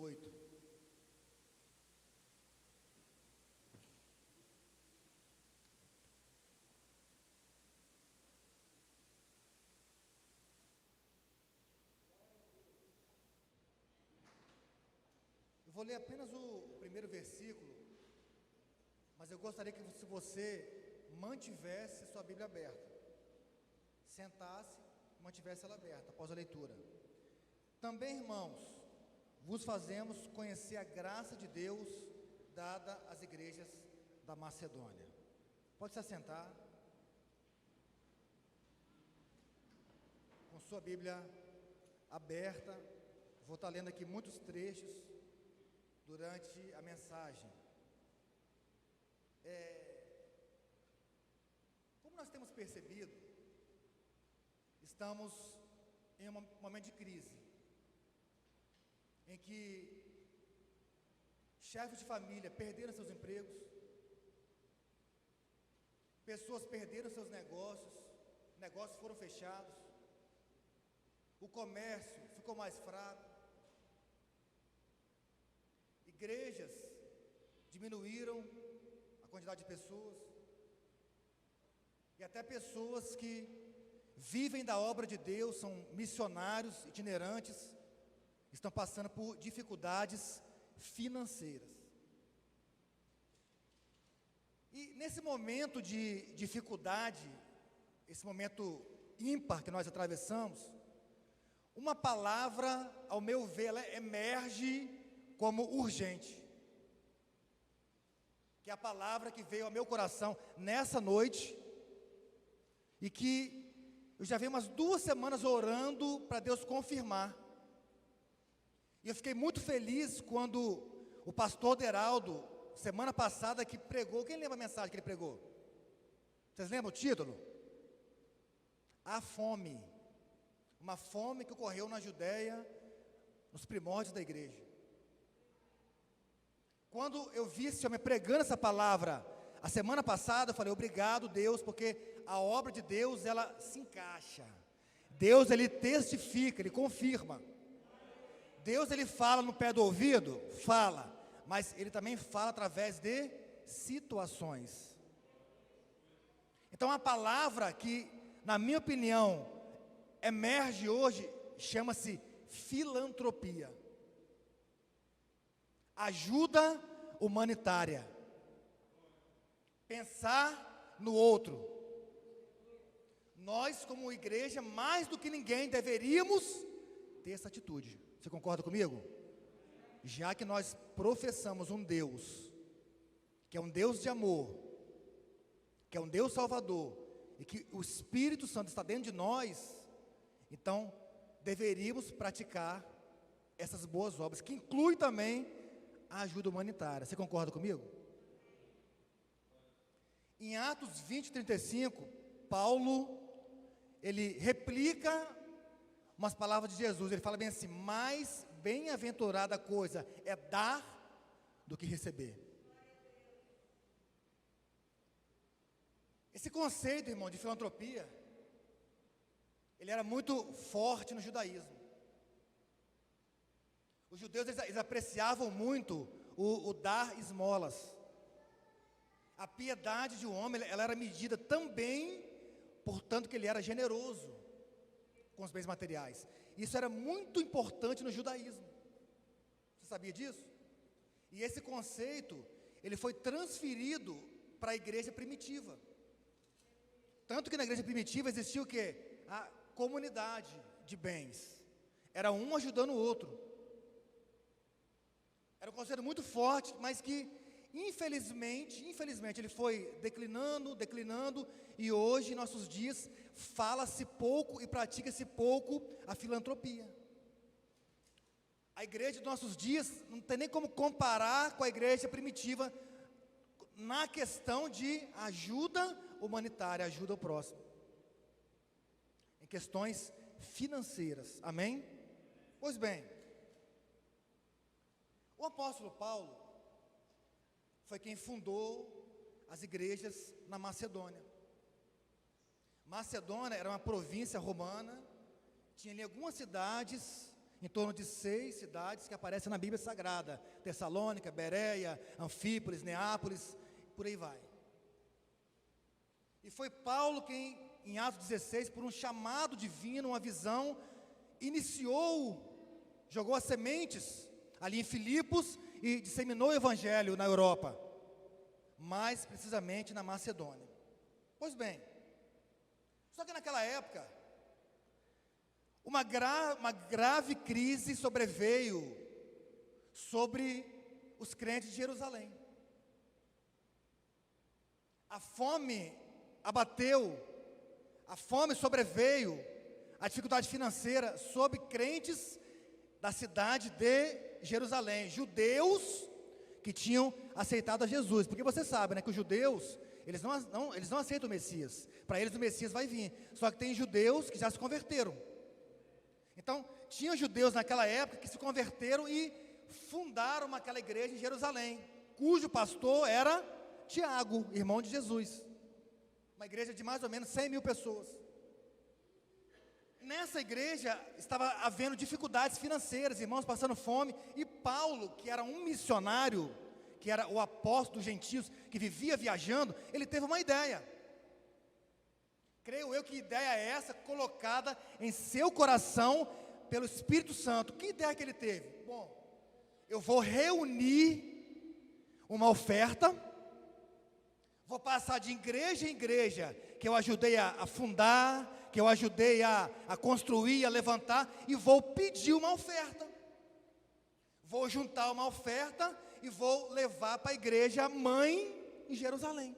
28. Eu vou ler apenas o primeiro versículo, mas eu gostaria que se você mantivesse sua Bíblia aberta, sentasse, mantivesse ela aberta após a leitura. Também, irmãos, vos fazemos conhecer a graça de Deus dada às igrejas da Macedônia. Pode se assentar. Com sua Bíblia aberta, vou estar lendo aqui muitos trechos durante a mensagem. Como nós temos percebido, estamos em um momento de crise, em que chefes de família perderam seus empregos, pessoas perderam seus negócios foram fechados, o comércio ficou mais fraco, igrejas diminuíram a quantidade de pessoas, e até pessoas que vivem da obra de Deus, são missionários itinerantes, estão passando por dificuldades financeiras. E nesse momento de dificuldade, esse momento ímpar que nós atravessamos, uma palavra, ao meu ver, ela emerge como urgente, que é a palavra que veio ao meu coração nessa noite, e que eu já venho umas 2 semanas orando para Deus confirmar. E eu fiquei muito feliz quando o pastor Deraldo, semana passada, que pregou, quem lembra a mensagem que ele pregou? Vocês lembram o título? A fome. Uma fome que ocorreu na Judéia, nos primórdios da igreja. Quando eu vi esse homem pregando essa palavra, a semana passada, eu falei, obrigado Deus, porque a obra de Deus, ela se encaixa. Deus, ele testifica, ele confirma. Deus, ele fala no pé do ouvido? Fala, mas ele também fala através de situações. Então a palavra que, na minha opinião, emerge hoje, chama-se filantropia. Ajuda humanitária. Pensar no outro. Nós, como igreja, mais do que ninguém, deveríamos ter essa atitude. Você concorda comigo? Já que nós professamos um Deus, que é um Deus de amor, que é um Deus salvador, e que o Espírito Santo está dentro de nós, então deveríamos praticar essas boas obras, que inclui também a ajuda humanitária. Você concorda comigo? Em Atos 20, 35, Paulo, ele replica umas palavras de Jesus. Ele fala bem assim: mais bem-aventurada coisa é dar do que receber. Esse conceito, irmão, de filantropia, ele era muito forte no judaísmo. Os judeus, eles apreciavam muito o dar esmolas. A piedade de um homem, ela era medida também, portanto, que ele era generoso com os bens materiais. Isso era muito importante no judaísmo. Você sabia disso? E esse conceito, ele foi transferido para a igreja primitiva. Tanto que na igreja primitiva existia o quê? A comunidade de bens. Era um ajudando o outro. Era um conceito muito forte, mas que infelizmente, ele foi declinando, e hoje, em nossos dias, fala-se pouco e pratica-se pouco a filantropia. A igreja dos nossos dias não tem nem como comparar com a igreja primitiva na questão de ajuda humanitária, ajuda ao próximo, em questões financeiras, amém? Pois bem, o apóstolo Paulo foi quem fundou as igrejas na Macedônia. Macedônia era uma província romana, tinha ali algumas cidades, em torno de 6 cidades que aparecem na Bíblia Sagrada: Tessalônica, Bereia, Anfípolis, Neápolis, por aí vai. E foi Paulo quem, em Atos 16, por um chamado divino, uma visão, jogou as sementes ali em Filipos e disseminou o Evangelho na Europa, mais precisamente na Macedônia. Pois bem, só que naquela época, uma grave crise sobreveio sobre os crentes de Jerusalém. A fome abateu, a fome sobreveio, a dificuldade financeira sobre crentes da cidade de Jerusalém, judeus que tinham aceitado a Jesus, porque você sabe, né, que os judeus, eles não aceitam o Messias. Para eles o Messias vai vir, só que tem judeus que já se converteram. Então, tinha judeus naquela época que se converteram e fundaram aquela igreja em Jerusalém, cujo pastor era Tiago, irmão de Jesus. Uma igreja de mais ou menos 100 mil pessoas. Nessa igreja estava havendo dificuldades financeiras, irmãos passando fome, e Paulo, que era um missionário, que era o apóstolo dos gentios, que vivia viajando, ele teve uma ideia. Creio eu que ideia é essa, colocada em seu coração pelo Espírito Santo. Que ideia que ele teve? Bom, eu vou reunir uma oferta, vou passar de igreja em igreja, que eu ajudei a fundar, que eu ajudei a construir, a levantar, e vou pedir uma oferta. Vou juntar uma oferta e vou levar para a igreja mãe em Jerusalém.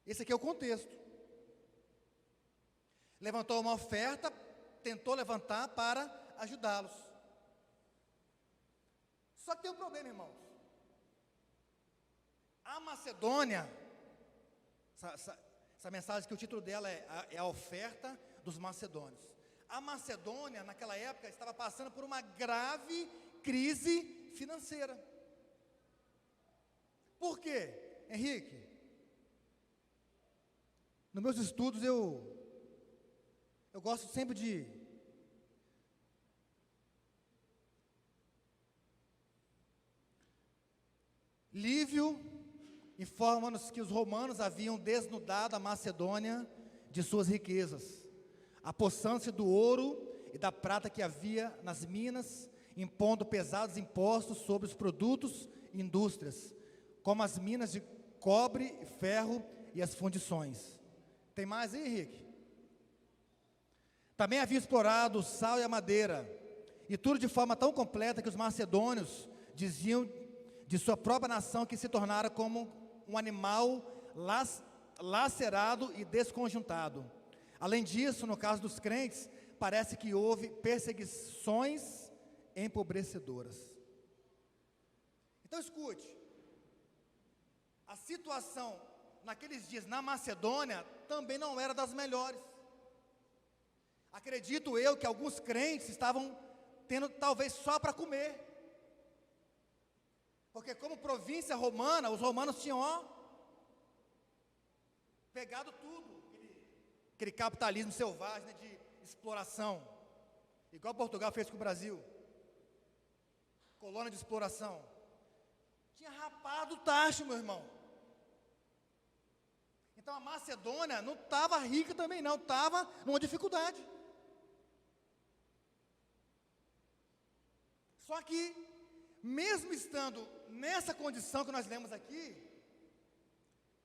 Esse aqui é o contexto. Levantou uma oferta, tentou levantar para ajudá-los. Só que tem um problema, irmãos. A Macedônia, essa mensagem que o título dela é a oferta dos macedônios. A Macedônia, naquela época, estava passando por uma grave crise financeira. Por quê, Henrique? Nos meus estudos, eu gosto sempre de Lívio informa-nos que os romanos haviam desnudado a Macedônia de suas riquezas, apossando-se do ouro e da prata que havia nas minas, impondo pesados impostos sobre os produtos e indústrias, como as minas de cobre, ferro e as fundições. Tem mais aí, Henrique? Também havia explorado o sal e a madeira, e tudo de forma tão completa que os macedônios diziam de sua própria nação que se tornara como um animal lacerado e desconjuntado. Além disso, no caso dos crentes, parece que houve perseguições empobrecedoras. Então escute, a situação naqueles dias na Macedônia também não era das melhores. Acredito eu que alguns crentes estavam tendo talvez só para comer. Porque como província romana, os romanos tinham pegado tudo, aquele capitalismo selvagem, né, de exploração, igual Portugal fez com o Brasil, colônia de exploração. Tinha rapado o tacho, meu irmão. Então a Macedônia não estava rica também não, estava numa dificuldade. Só que, mesmo estando nessa condição que nós lemos aqui,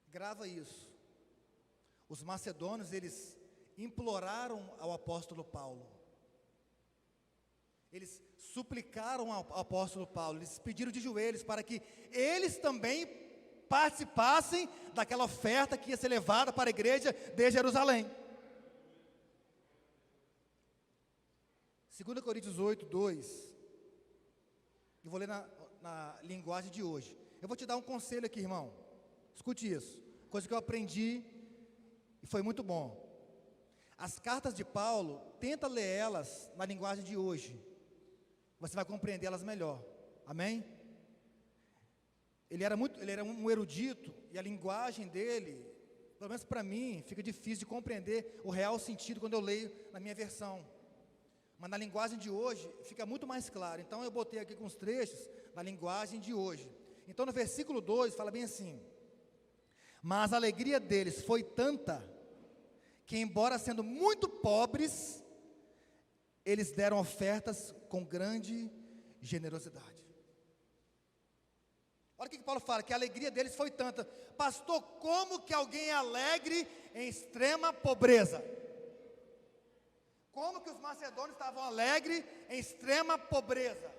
grava isso, os macedônios, eles imploraram ao apóstolo Paulo, eles suplicaram ao apóstolo Paulo, eles pediram de joelhos para que eles também participassem daquela oferta que ia ser levada para a igreja de Jerusalém. 2 Coríntios 8, 2, eu vou ler na linguagem de hoje. Eu vou te dar um conselho aqui, irmão. Escute isso. Coisa que eu aprendi e foi muito bom. As cartas de Paulo, tenta ler elas na linguagem de hoje. Você vai compreendê-las melhor. Amém? Ele era um erudito e a linguagem dele, pelo menos para mim, fica difícil de compreender o real sentido quando eu leio na minha versão. Mas na linguagem de hoje fica muito mais claro. Então eu botei aqui com os trechos da linguagem de hoje. Então no versículo 2 fala bem assim: mas a alegria deles foi tanta, que embora sendo muito pobres, eles deram ofertas com grande generosidade. Olha o que Paulo fala, que a alegria deles foi tanta. Pastor, como que alguém é alegre em extrema pobreza? Como que os macedônios estavam alegres em extrema pobreza?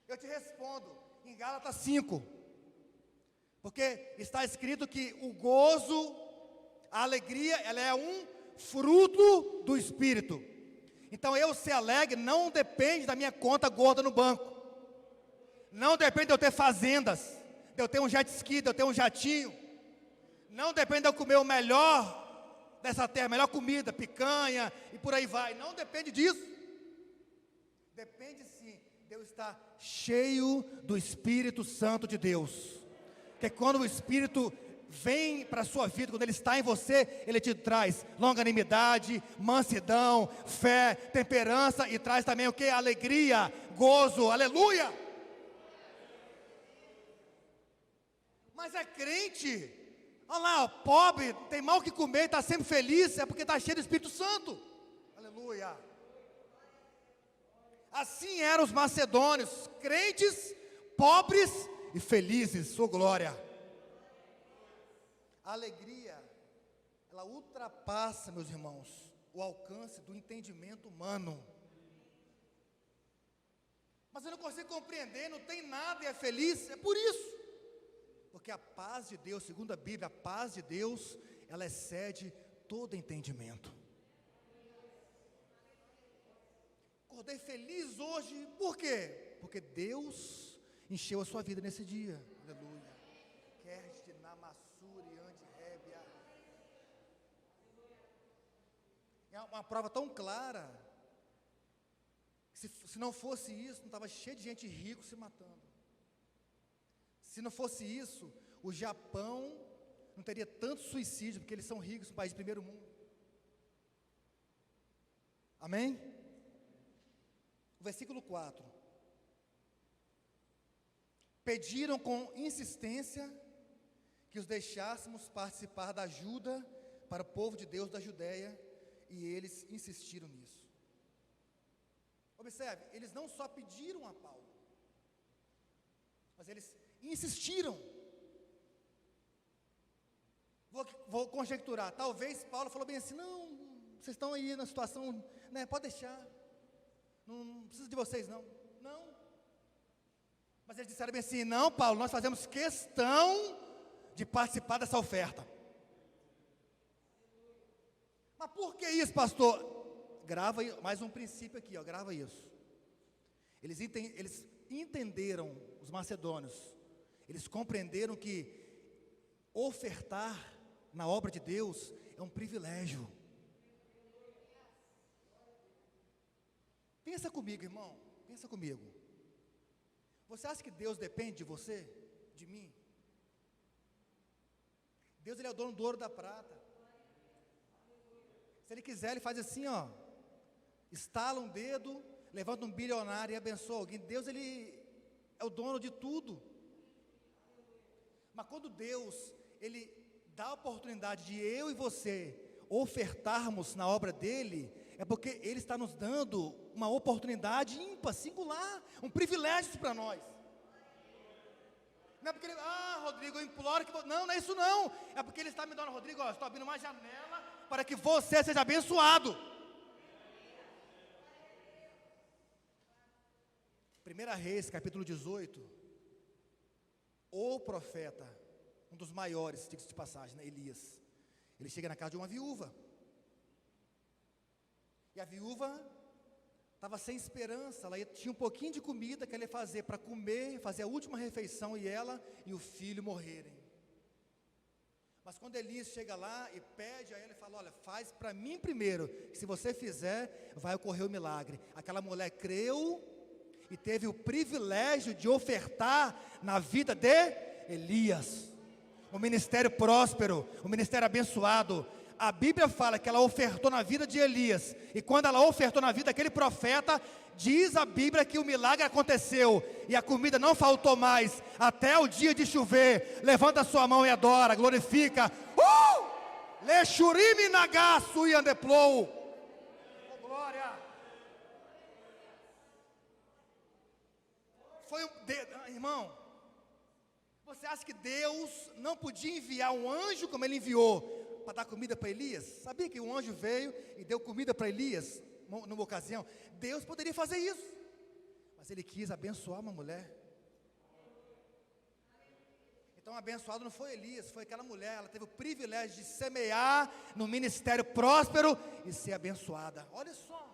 Eu te respondo, em Gálatas 5. Porque está escrito que o gozo, a alegria, ela é um fruto do Espírito. Então eu ser alegre não depende da minha conta gorda no banco. Não depende de eu ter fazendas, de eu ter um jet ski, de eu ter um jatinho. Não depende de eu comer o melhor dessa terra, a melhor comida, picanha e por aí vai. Não depende disso. Depende sim de eu estar cheio do Espírito Santo de Deus. Porque quando o Espírito vem para a sua vida, quando Ele está em você, Ele te traz longanimidade, mansidão, fé, temperança e traz também o que? Alegria, gozo, aleluia. Mas é crente, olha lá, pobre, tem mal que comer, está sempre feliz, é porque está cheio do Espírito Santo, aleluia. Assim eram os macedônios, crentes, pobres e felizes, sua glória. A alegria, ela ultrapassa, meus irmãos, o alcance do entendimento humano. Mas eu não consigo compreender, não tem nada e é feliz, é por isso. Porque a paz de Deus, segundo a Bíblia, a paz de Deus, ela excede todo entendimento. Acordei feliz hoje, por quê? Porque Deus encheu a sua vida nesse dia, aleluia. Kerst, Namassuri, Andi, Rébia. É uma prova tão clara, que se não fosse isso, não estava cheio de gente rica se matando. Se não fosse isso, o Japão não teria tanto suicídio, porque eles são ricos, um país de primeiro mundo. Amém? O versículo 4. Pediram com insistência que os deixássemos participar da ajuda para o povo de Deus da Judéia, e eles insistiram nisso. Observe, eles não só pediram a Paulo, mas eles insistiram. Vou conjecturar, talvez Paulo falou bem assim: não, vocês estão aí na situação, né, pode deixar, não precisa de vocês não, mas eles disseram bem assim: não, Paulo, nós fazemos questão de participar dessa oferta. Mas por que isso, pastor? Grava mais um princípio aqui, ó, grava isso. Eles entenderam, os macedônios, eles compreenderam que ofertar na obra de Deus é um privilégio. Pensa comigo, irmão, pensa comigo. Você acha que Deus depende de você, de mim? Deus, Ele é o dono do ouro e da prata. Se Ele quiser, Ele faz assim, ó, estala um dedo, levanta um bilionário e abençoa alguém. Deus, Ele é o dono de tudo. Mas quando Deus, Ele dá a oportunidade de eu e você ofertarmos na obra dEle, é porque Ele está nos dando uma oportunidade ímpar, singular, um privilégio para nós. Não é porque Ele, Rodrigo, eu imploro que... Não é isso não. É porque Ele está me dando, Rodrigo, estou abrindo uma janela para que você seja abençoado. 1 Reis, capítulo 18, o profeta, um dos maiores, diga-se de passagem, né, Elias, ele chega na casa de uma viúva, e a viúva estava sem esperança, ela tinha um pouquinho de comida que ela ia fazer para comer, fazer a última refeição, e ela e o filho morrerem. Mas quando Elias chega lá e pede a ela, ele fala: olha, faz para mim primeiro, que se você fizer, vai ocorrer o milagre. Aquela mulher creu e teve o privilégio de ofertar na vida de Elias. Um ministério próspero, um ministério abençoado. A Bíblia fala que ela ofertou na vida de Elias. E quando ela ofertou na vida daquele profeta, diz a Bíblia que o milagre aconteceu. E a comida não faltou mais, até o dia de chover. Levanta a sua mão e adora, glorifica. Lexurime nagaço e andeplou. Oh, glória. Irmão, você acha que Deus não podia enviar um anjo como ele enviou para dar comida para Elias? Sabia que um anjo veio e deu comida para Elias numa ocasião? Deus poderia fazer isso, mas ele quis abençoar uma mulher. Então abençoado não foi Elias, foi aquela mulher. Ela teve o privilégio de semear no ministério próspero e ser abençoada. Olha só,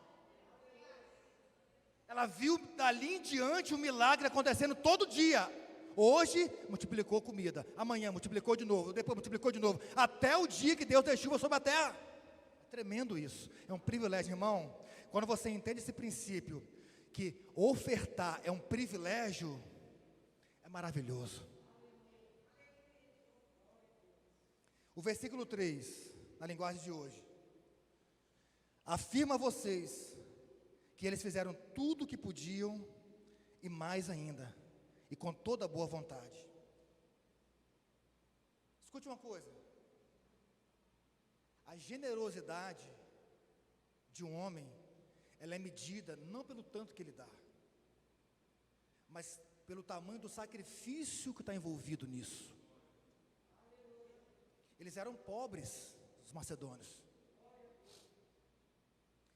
ela viu dali em diante o milagre acontecendo todo dia. Hoje multiplicou comida, amanhã multiplicou de novo, depois multiplicou de novo, até o dia que Deus deu chuva sobre a terra. É tremendo isso, é um privilégio, irmão. Quando você entende esse princípio, que ofertar é um privilégio, é maravilhoso. O versículo 3, na linguagem de hoje, afirma a vocês que eles fizeram tudo o que podiam e mais ainda, e com toda boa vontade. Escute uma coisa: a generosidade de um homem, ela é medida não pelo tanto que ele dá, mas pelo tamanho do sacrifício que está envolvido nisso. Eles eram pobres, os macedônios.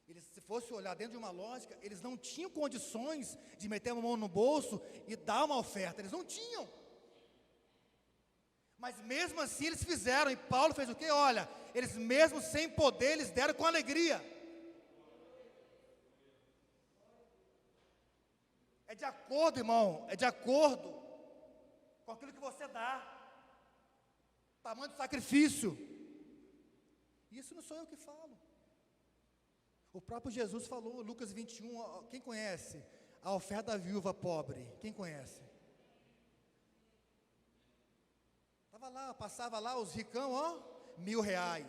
Eles, se fosse olhar dentro de uma lógica, eles não tinham condições de meter a mão no bolso e dar uma oferta. Eles não tinham. Mas mesmo assim eles fizeram. E Paulo fez o quê? Olha, eles mesmo sem poder, eles deram com alegria. É de acordo, irmão, é de acordo com aquilo que você dá. Tamanho do sacrifício. Isso não sou eu que falo. O próprio Jesus falou, Lucas 21, quem conhece? A oferta da viúva pobre, quem conhece? Estava lá, passava lá os ricão, ó, R$1.000,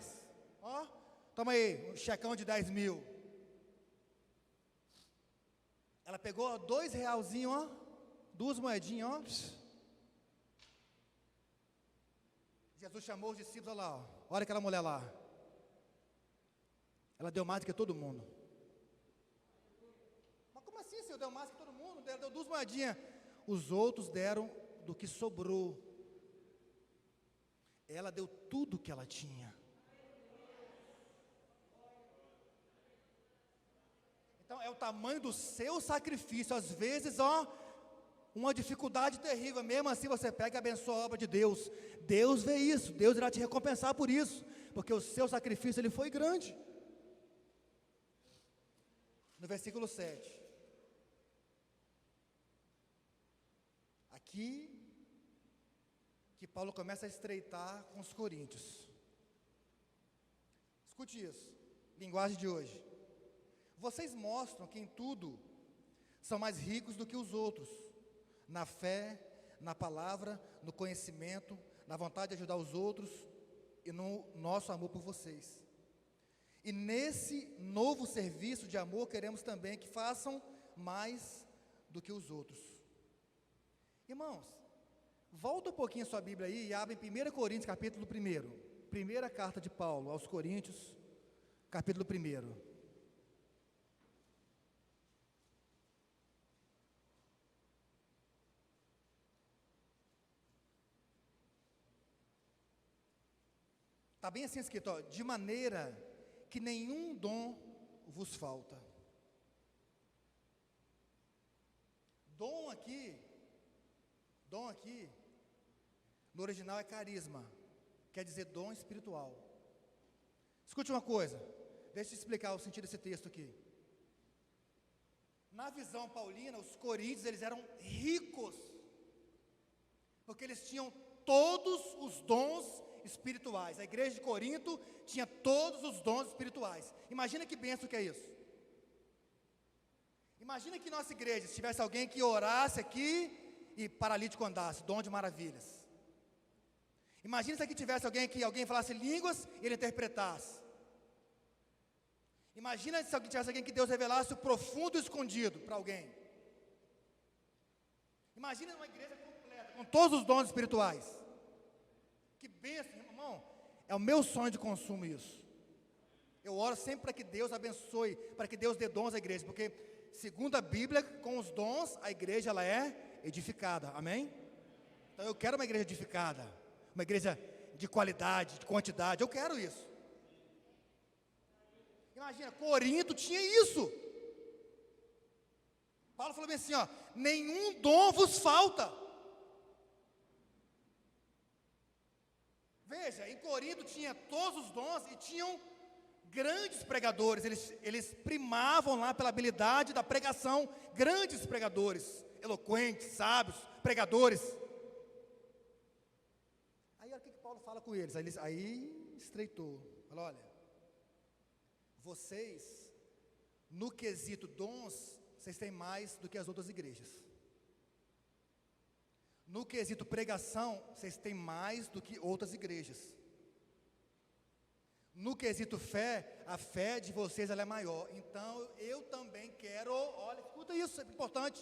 ó, toma aí, um checão de 10 mil. Ela pegou R$2, ó, 2 moedinhas, ó. Jesus chamou os discípulos, olha lá, ó, olha aquela mulher lá. Ela deu mais do que todo mundo. Mas como assim, Senhor? Deu mais do que todo mundo? Deu 2 moedinhas. Os outros deram do que sobrou. Ela deu tudo que ela tinha. Então é o tamanho do seu sacrifício. Às vezes, ó, uma dificuldade terrível. Mesmo assim você pega e abençoa a obra de Deus. Deus vê isso. Deus irá te recompensar por isso. Porque o seu sacrifício, ele foi grande. No versículo 7, aqui que Paulo começa a estreitar com os coríntios. Escute isso, linguagem de hoje. Vocês mostram que em tudo são mais ricos do que os outros, na fé, na palavra, no conhecimento, na vontade de ajudar os outros e no nosso amor por vocês. E nesse novo serviço de amor, queremos também que façam mais do que os outros. Irmãos, volta um pouquinho a sua Bíblia aí e abre em 1 Coríntios, capítulo 1. Primeira carta de Paulo aos Coríntios, capítulo 1. Está bem assim escrito, ó, de maneira que nenhum dom vos falta. Dom aqui, no original é carisma, quer dizer dom espiritual. Escute uma coisa, deixa eu explicar o sentido desse texto aqui. Na visão paulina, os coríntios, eles eram ricos, porque eles tinham todos os dons espirituais. A igreja de Corinto tinha todos os dons espirituais. Imagina que bênção que é isso. Imagina que nossa igreja, se tivesse alguém que orasse aqui e paralítico andasse, dom de maravilhas. Imagina se aqui tivesse alguém falasse línguas e ele interpretasse. Imagina se tivesse alguém que Deus revelasse o profundo e escondido para alguém. Imagina uma igreja completa, com todos os dons espirituais. Que bênção, irmão. É o meu sonho de consumo isso. Eu oro sempre para que Deus abençoe, para que Deus dê dons à igreja, porque, segundo a Bíblia, com os dons, a igreja ela é edificada, amém? Então eu quero uma igreja edificada, uma igreja de qualidade, de quantidade, eu quero isso. Imagina, Corinto tinha isso. Paulo falou bem assim, ó, nenhum dom vos falta. Veja, em Corinto tinha todos os dons e tinham grandes pregadores, eles primavam lá pela habilidade da pregação, grandes pregadores, eloquentes, sábios, pregadores. Aí olha o que Paulo fala com eles, aí estreitou, fala, olha, vocês, no quesito dons, vocês têm mais do que as outras igrejas. No quesito pregação, vocês têm mais do que outras igrejas. No quesito fé, a fé de vocês ela é maior. Então, eu também quero, olha, escuta isso, é importante.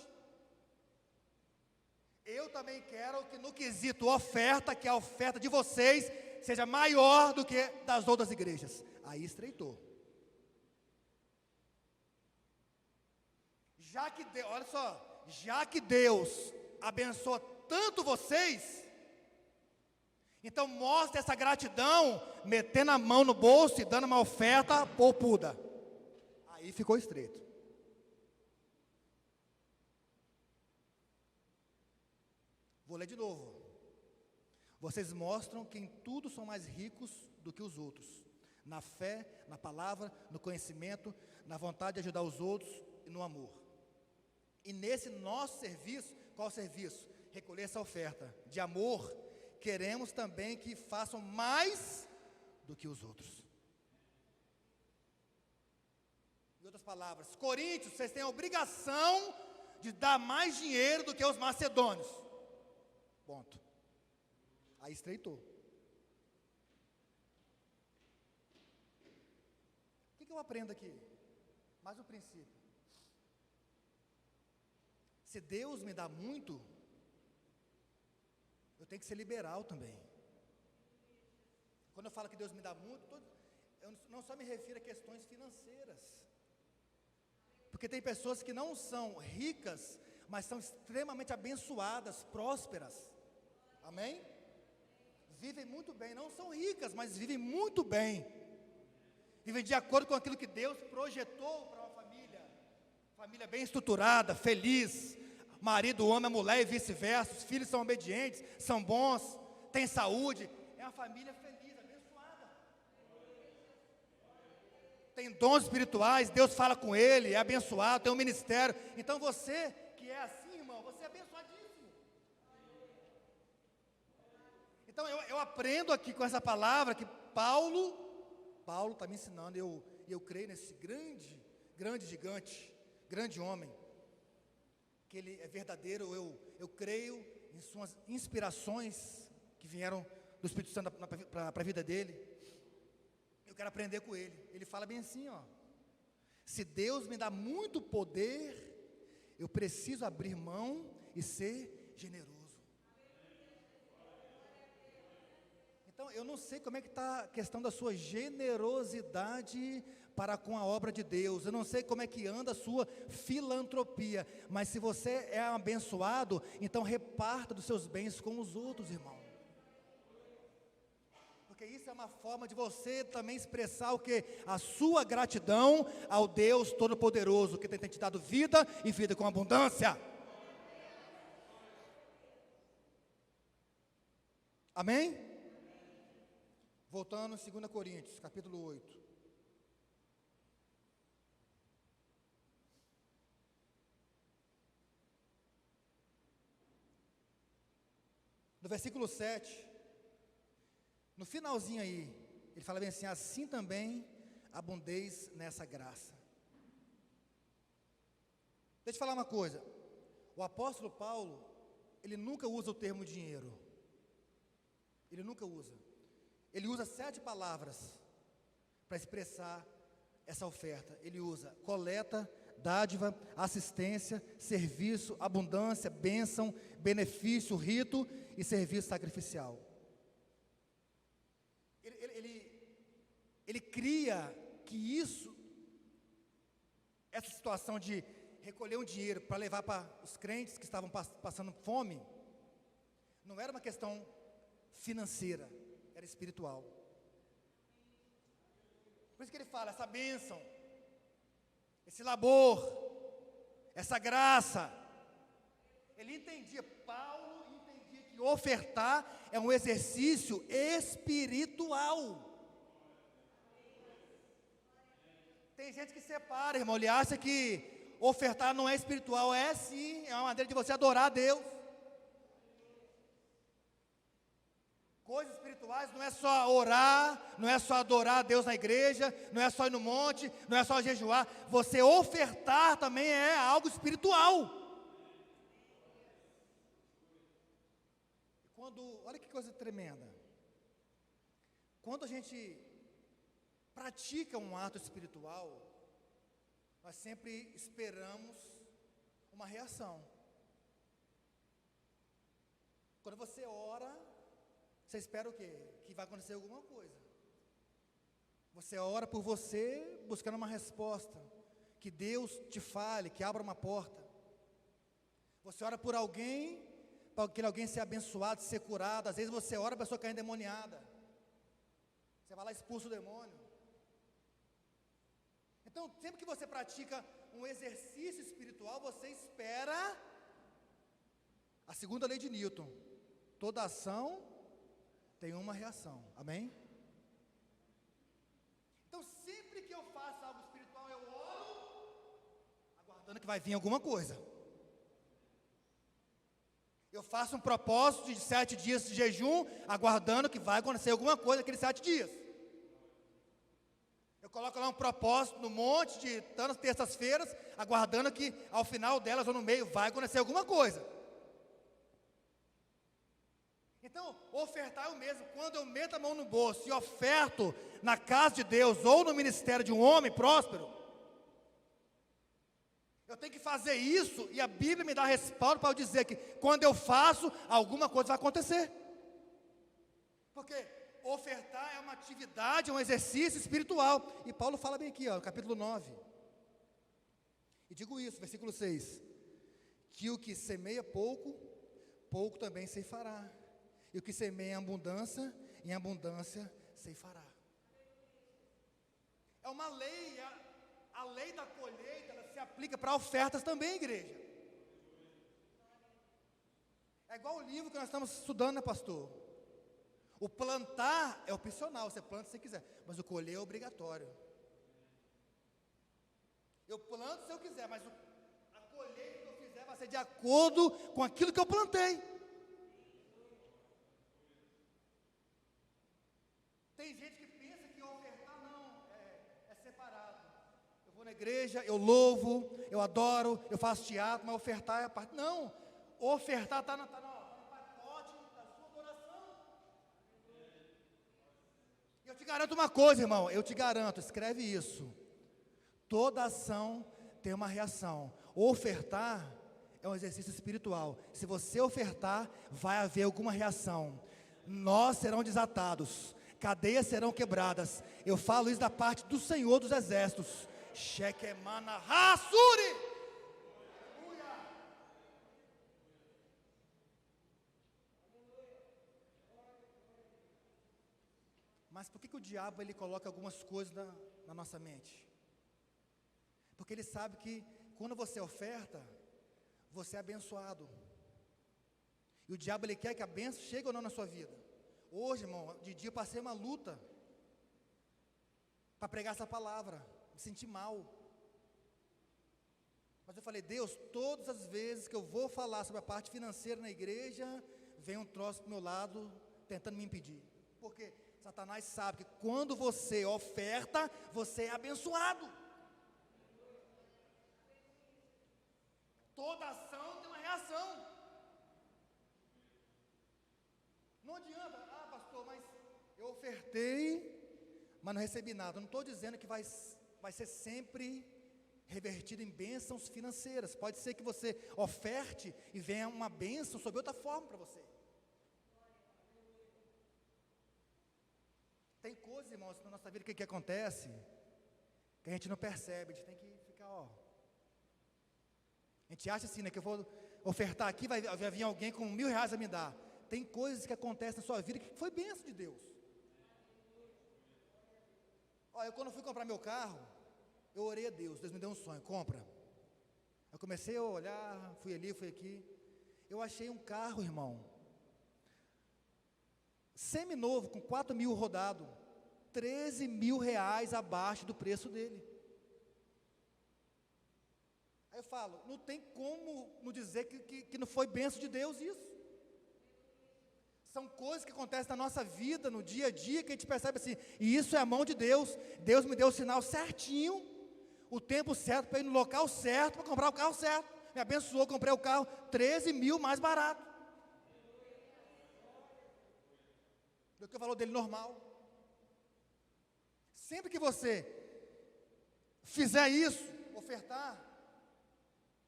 Eu também quero que no quesito oferta, que a oferta de vocês seja maior do que das outras igrejas. Aí estreitou. Olha só, já que Deus abençoa tanto vocês, então mostre essa gratidão, metendo a mão no bolso e dando uma oferta poupuda. Aí ficou estreito. Vou ler de novo. Vocês mostram que em tudo são mais ricos do que os outros. Na fé, na palavra, no conhecimento, na vontade de ajudar os outros e no amor. E nesse nosso serviço, qual serviço? Recolher essa oferta de amor. Queremos também que façam mais do que os outros. Em outras palavras, Coríntios, vocês têm a obrigação de dar mais dinheiro do que os macedônios. Ponto. Aí estreitou. O que eu aprendo aqui? Mais um princípio. Se Deus me dá muito, eu tenho que ser liberal também. Quando eu falo que Deus me dá muito, eu não só me refiro a questões financeiras. Porque tem pessoas que não são ricas, mas são extremamente abençoadas, prósperas. Amém? Vivem muito bem, não são ricas, mas vivem muito bem. Vivem de acordo com aquilo que Deus projetou para uma família. Família bem estruturada, feliz. Marido ama a mulher e vice-versa. Os filhos são obedientes, são bons, têm saúde. É uma família feliz, abençoada. Tem dons espirituais, Deus fala com ele, é abençoado, tem um ministério. Então você que é assim, irmão, você é abençoadíssimo. Então eu aprendo aqui com essa palavra que Paulo está me ensinando, eu creio nesse grande gigante, grande homem, que ele é verdadeiro, eu creio em suas inspirações que vieram do Espírito Santo para a vida dele. Eu quero aprender com ele. Ele fala bem assim, ó: se Deus me dá muito poder, eu preciso abrir mão e ser generoso. Então, eu não sei como é que está a questão da sua generosidade para com a obra de Deus. Eu não sei como é que anda a sua filantropia. Mas se você é abençoado, então reparta dos seus bens com os outros, irmão. Porque isso é uma forma de você também expressar o quê? A sua gratidão ao Deus Todo-Poderoso, que tem te dado vida e vida com abundância. Amém? Voltando em 2 Coríntios, capítulo 8. No versículo 7, no finalzinho aí, ele fala bem assim: assim também abundeis nessa graça. Deixa eu te falar uma coisa. O apóstolo Paulo, ele nunca usa o termo dinheiro. Ele nunca usa. Ele usa 7 palavras para expressar essa oferta. Ele usa coleta, dádiva, assistência, serviço, abundância, bênção, benefício, rito e serviço sacrificial. Ele cria que essa situação de recolher um dinheiro para levar para os crentes que estavam passando fome, não era uma questão financeira, era espiritual. Por isso que ele fala, essa bênção, esse labor, essa graça. Paulo entendia que ofertar é um exercício espiritual. Tem gente que separa, irmão, ele acha que ofertar não é espiritual. É sim, é uma maneira de você adorar a Deus. Coisas espirituais não é só orar, não é só adorar a Deus na igreja, não é só ir no monte, não é só jejuar. Você ofertar também é algo espiritual. Olha que coisa tremenda. Quando a gente pratica um ato espiritual, nós sempre esperamos uma reação. Quando você ora, você espera o quê? Que vai acontecer alguma coisa. Você ora por você, buscando uma resposta, que Deus te fale, que abra uma porta. Você ora por alguém, para aquele alguém ser abençoado, ser curado. Às vezes você ora, a pessoa cai endemoniada. Você vai lá e expulsa o demônio. Então, sempre que você pratica um exercício espiritual, você espera a segunda lei de Newton. Toda ação tem uma reação. Amém? Então, sempre que eu faço algo espiritual, eu oro, aguardando que vai vir alguma coisa. Eu faço um propósito de 7 dias de jejum, aguardando que vai acontecer alguma coisa naqueles 7 dias. Eu coloco lá um propósito no monte de tantas terças-feiras, aguardando que ao final delas ou no meio vai acontecer alguma coisa. Então, ofertar é o mesmo. Quando eu meto a mão no bolso e oferto na casa de Deus ou no ministério de um homem próspero, eu tenho que fazer isso e a Bíblia me dá respaldo para eu dizer que quando eu faço, alguma coisa vai acontecer. Porque ofertar é uma atividade, é um exercício espiritual. E Paulo fala bem aqui, no capítulo 9. E digo isso, versículo 6. Que o que semeia pouco, pouco também ceifará. E o que semeia em abundância ceifará. É uma lei, a lei da colheita, ela se aplica para ofertas também, igreja. É igual o livro que nós estamos estudando, né, pastor? O plantar é opcional, você planta se você quiser, mas o colher é obrigatório. Eu planto se eu quiser, mas a colheita que eu fizer vai ser de acordo com aquilo que eu plantei. Tem gente que pensa que ofertar não, é separado. Eu vou na igreja, eu louvo, eu adoro, eu faço teatro, mas ofertar é a parte. Não, ofertar está no pacote da sua adoração. E eu te garanto uma coisa, irmão, eu te garanto, escreve isso. Toda ação tem uma reação. Ofertar é um exercício espiritual. Se você ofertar, vai haver alguma reação. Nós serão desatados. Cadeias serão quebradas. Eu falo isso da parte do Senhor dos Exércitos. Shekemana Hasuri. Mas por que o diabo ele coloca algumas coisas na nossa mente? Porque ele sabe que quando você oferta, você é abençoado. E o diabo ele quer que a bênção chegue ou não na sua vida. Hoje, irmão, de dia eu passei uma luta para pregar essa palavra, me senti mal. Mas eu falei, Deus, todas as vezes que eu vou falar sobre a parte financeira na igreja, vem um troço do meu lado tentando me impedir. Porque Satanás sabe que quando você oferta, você é abençoado. Toda ação tem uma reação. Não adianta, pastor, falou, mas eu ofertei, mas não recebi nada. Não estou dizendo que vai ser sempre revertido em bênçãos financeiras. Pode ser que você oferte e venha uma bênção sob outra forma para você. Tem coisas, irmãos, na nossa vida que acontece, que a gente não percebe, a gente tem que ficar, a gente acha assim, né, que eu vou ofertar aqui, vai vir alguém com R$1.000 a me dar. Tem coisas que acontecem na sua vida que foi bênção de Deus. Eu quando fui comprar meu carro, eu orei a Deus, Deus me deu um sonho, compra. Eu comecei a olhar, fui ali, fui aqui, eu achei um carro, irmão, semi-novo, com 4.000 rodado, R$13.000 abaixo do preço dele. Aí eu falo, não tem como não dizer que não foi bênção de Deus isso. São coisas que acontecem na nossa vida, no dia a dia, que a gente percebe assim, e isso é a mão de Deus. Deus me deu o sinal certinho, o tempo certo, para ir no local certo, para comprar o carro certo. Me abençoou, comprei o carro, 13.000 mais barato do que o valor dele normal. Sempre que você fizer isso, ofertar,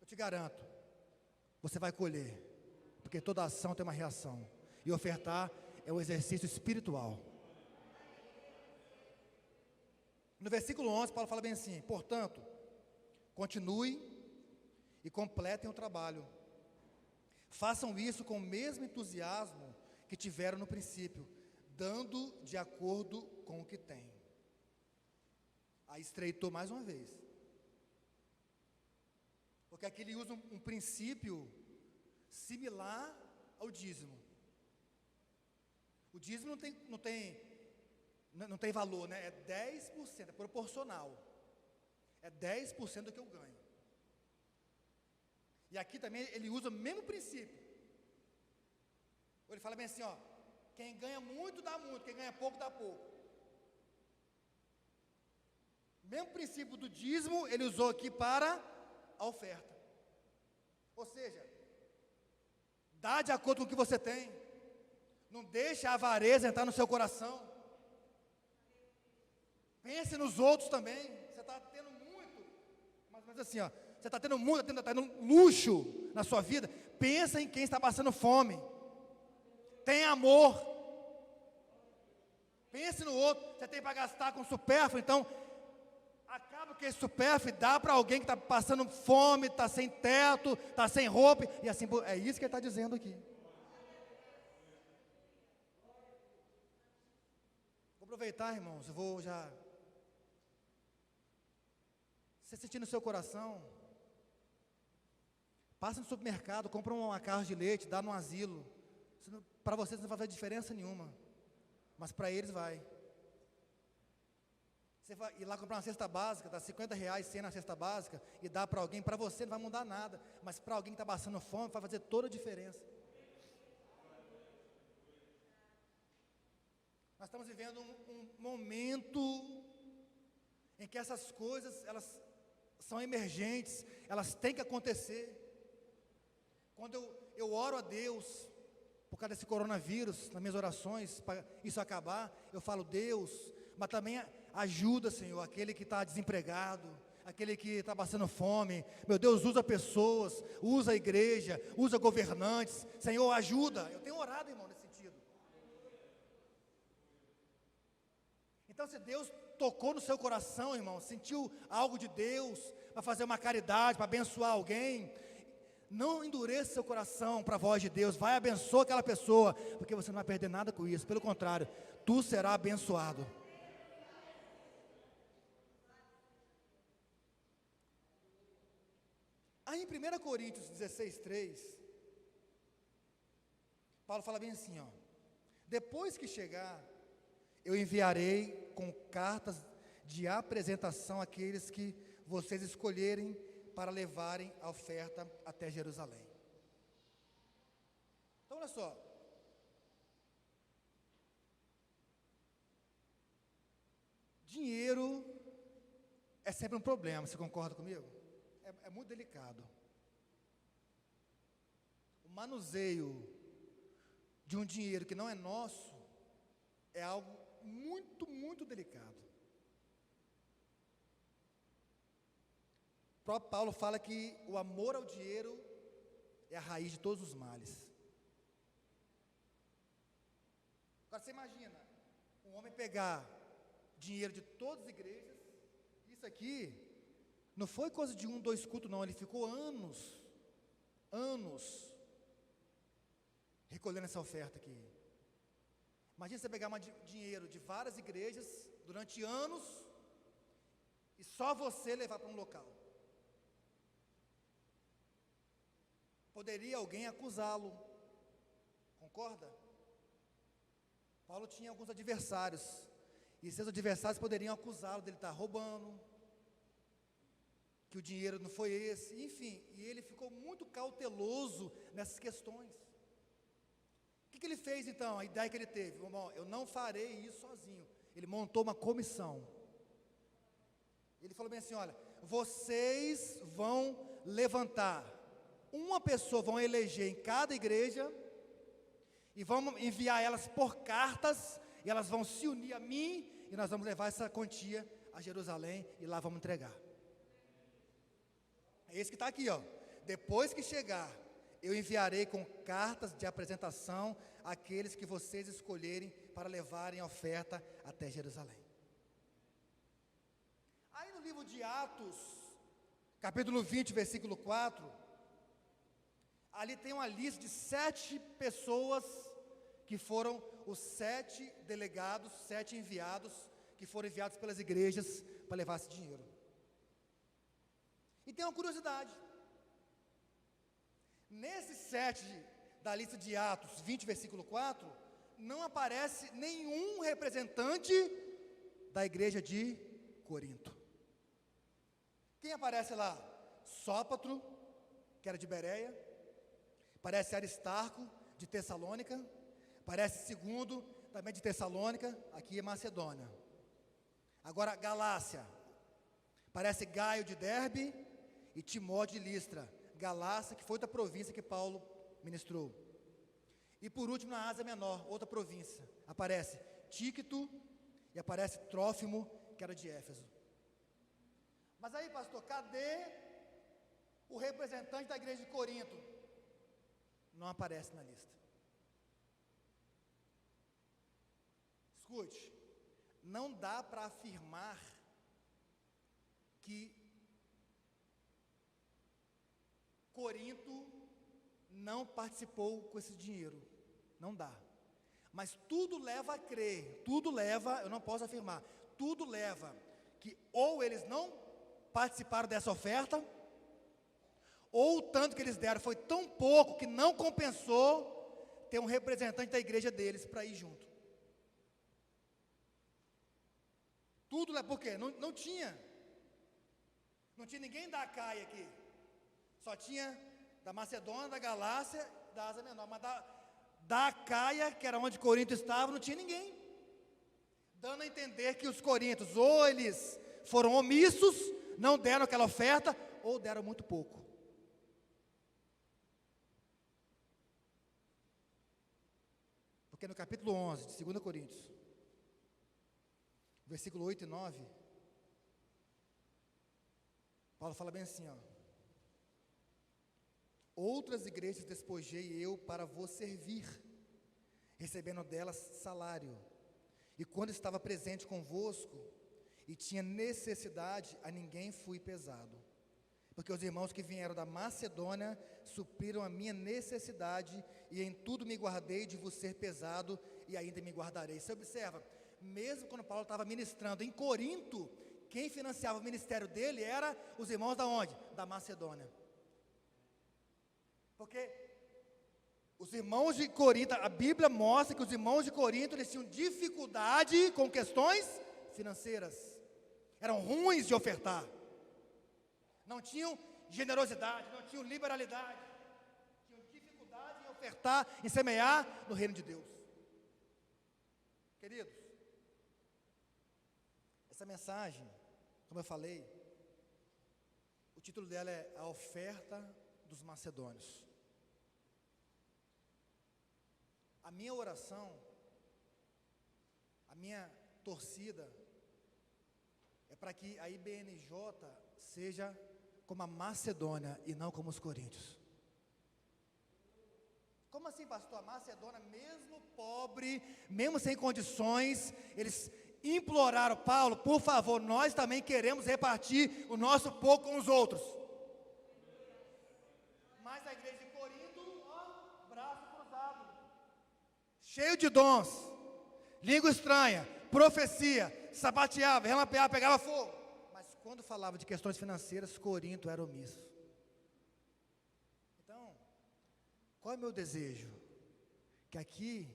eu te garanto, você vai colher, porque toda ação tem uma reação, e ofertar é um exercício espiritual. No versículo 11, Paulo fala bem assim, portanto, continue e completem o trabalho, façam isso com o mesmo entusiasmo que tiveram no princípio, dando de acordo com o que tem. Aí estreitou mais uma vez, porque aqui ele usa um princípio similar ao dízimo. O dízimo não tem valor, né? É 10%, é proporcional, é 10% do que eu ganho. E aqui também ele usa o mesmo princípio. Ele fala bem assim, quem ganha muito dá muito, quem ganha pouco dá pouco. Mesmo princípio do dízimo, ele usou aqui para a oferta. Ou seja, dá de acordo com o que você tem. Não deixe a avareza entrar no seu coração. Pense nos outros também. Você está tendo muito, mas assim, você está tendo muito, está tendo luxo na sua vida. Pensa em quem está passando fome. Tenha amor. Pense no outro. Você tem para gastar com supérfluo, então acaba que esse supérfluo dá para alguém que está passando fome, está sem teto, está sem roupa, e assim, é isso que ele está dizendo aqui. Vou aproveitar, irmãos, eu vou já... Você sentir no seu coração, passa no supermercado, compra uma caixa de leite, dá no asilo. Para vocês não vai fazer diferença nenhuma, mas para eles vai. Você vai ir lá comprar uma cesta básica, dá R$50, 100 na cesta básica, e dá para alguém, para você não vai mudar nada, mas para alguém que está passando fome, vai fazer toda a diferença. Nós estamos vivendo um momento em que essas coisas, elas são emergentes, elas têm que acontecer. Quando eu oro a Deus, por causa desse coronavírus, nas minhas orações, para isso acabar, eu falo, Deus, mas também ajuda, Senhor, aquele que está desempregado, aquele que está passando fome. Meu Deus, usa pessoas, usa a igreja, usa governantes. Senhor, ajuda. Eu tenho orado, irmão, nesse sentido. Então, se Deus tocou no seu coração, irmão, sentiu algo de Deus, para fazer uma caridade, para abençoar alguém, não endureça seu coração para a voz de Deus, vai abençoar aquela pessoa, porque você não vai perder nada com isso, pelo contrário, tu será abençoado. Aí em 1 Coríntios 16:3, Paulo fala bem assim, depois que chegar, eu enviarei com cartas de apresentação àqueles que vocês escolherem para levarem a oferta até Jerusalém. Então olha só, dinheiro é sempre um problema, você concorda comigo? É muito delicado. O manuseio de um dinheiro que não é nosso é algo muito, muito delicado. O próprio Paulo fala que o amor ao dinheiro é a raiz de todos os males. Agora você imagina, um homem pegar dinheiro de todas as igrejas, isso aqui não foi coisa de 1, 2 cultos não, ele ficou anos recolhendo essa oferta aqui. Imagina você pegar dinheiro de várias igrejas durante anos e só você levar para um local. Poderia alguém acusá-lo, concorda? Paulo tinha alguns adversários, e seus adversários poderiam acusá-lo dele estar roubando, que o dinheiro não foi esse, enfim, e ele ficou muito cauteloso nessas questões. O que ele fez então? A ideia que ele teve: irmão, eu não farei isso sozinho. Ele montou uma comissão. Ele falou bem assim: olha, vocês vão levantar uma pessoa, vão eleger em cada igreja, e vamos enviar elas por cartas, e elas vão se unir a mim, e nós vamos levar essa quantia a Jerusalém, e lá vamos entregar. É esse que está aqui, ó. Depois que chegar, eu enviarei com cartas de apresentação aqueles que vocês escolherem para levarem a oferta até Jerusalém. Aí no livro de Atos, capítulo 20, versículo 4, ali tem uma lista de 7 pessoas que foram os 7 delegados, 7 enviados, que foram enviados pelas igrejas para levar esse dinheiro. E tem uma curiosidade: nesses 7 da lista de Atos 20, versículo 4, não aparece nenhum representante da igreja de Corinto. Quem aparece lá? Sópatro, que era de Bereia, aparece Aristarco, de Tessalônica, aparece Segundo, também de Tessalônica, aqui é Macedônia. Agora Galácia, aparece Gaio de Derbe e Timóteo de Listra. Galácia, que foi outra província que Paulo ministrou. E por último, na Ásia Menor, outra província, aparece Tíquito e aparece Trófimo, que era de Éfeso. Mas aí, pastor, cadê o representante da igreja de Corinto? Não aparece na lista. Escute, não dá para afirmar que Corinto não participou com esse dinheiro, não dá. Mas tudo leva a crer, tudo leva, eu não posso afirmar, tudo leva que ou eles não participaram dessa oferta, ou o tanto que eles deram foi tão pouco que não compensou ter um representante da igreja deles para ir junto. Tudo leva, por quê? Não tinha ninguém da Acaia aqui. Só tinha da Macedônia, da Galácia, da Ásia Menor, mas da Acaia, que era onde Corinto estava, não tinha ninguém. Dando a entender que os coríntios, ou eles foram omissos, não deram aquela oferta, ou deram muito pouco. Porque no capítulo 11 de 2 Coríntios, versículo 8 e 9, Paulo fala bem assim, ó: outras igrejas despojei eu para vos servir, recebendo delas salário. E quando estava presente convosco, e tinha necessidade, a ninguém fui pesado. Porque os irmãos que vieram da Macedônia supriram a minha necessidade, e em tudo me guardei de vos ser pesado, e ainda me guardarei. Você observa, mesmo quando Paulo estava ministrando em Corinto, quem financiava o ministério dele era os irmãos da onde? Da Macedônia. Porque os irmãos de Corinto, a Bíblia mostra que os irmãos de Corinto, eles tinham dificuldade com questões financeiras, eram ruins de ofertar, não tinham generosidade, não tinham liberalidade, tinham dificuldade em ofertar, em semear no reino de Deus. Queridos, essa mensagem, como eu falei, o título dela é A Oferta dos Macedônios. A minha oração A minha torcida é para que a IBNJ seja como a Macedônia e não como os coríntios. Como assim, pastor? A Macedônia, mesmo pobre, mesmo sem condições, eles imploraram: Paulo, por favor, nós também queremos repartir o nosso pouco com os outros. Mas a igreja de Corinto, ó, braço cruzado, cheio de dons, língua estranha, profecia, sapateava, relampeava, pegava fogo. Mas quando falava de questões financeiras, Corinto era omisso. Então, qual é o meu desejo? Que aqui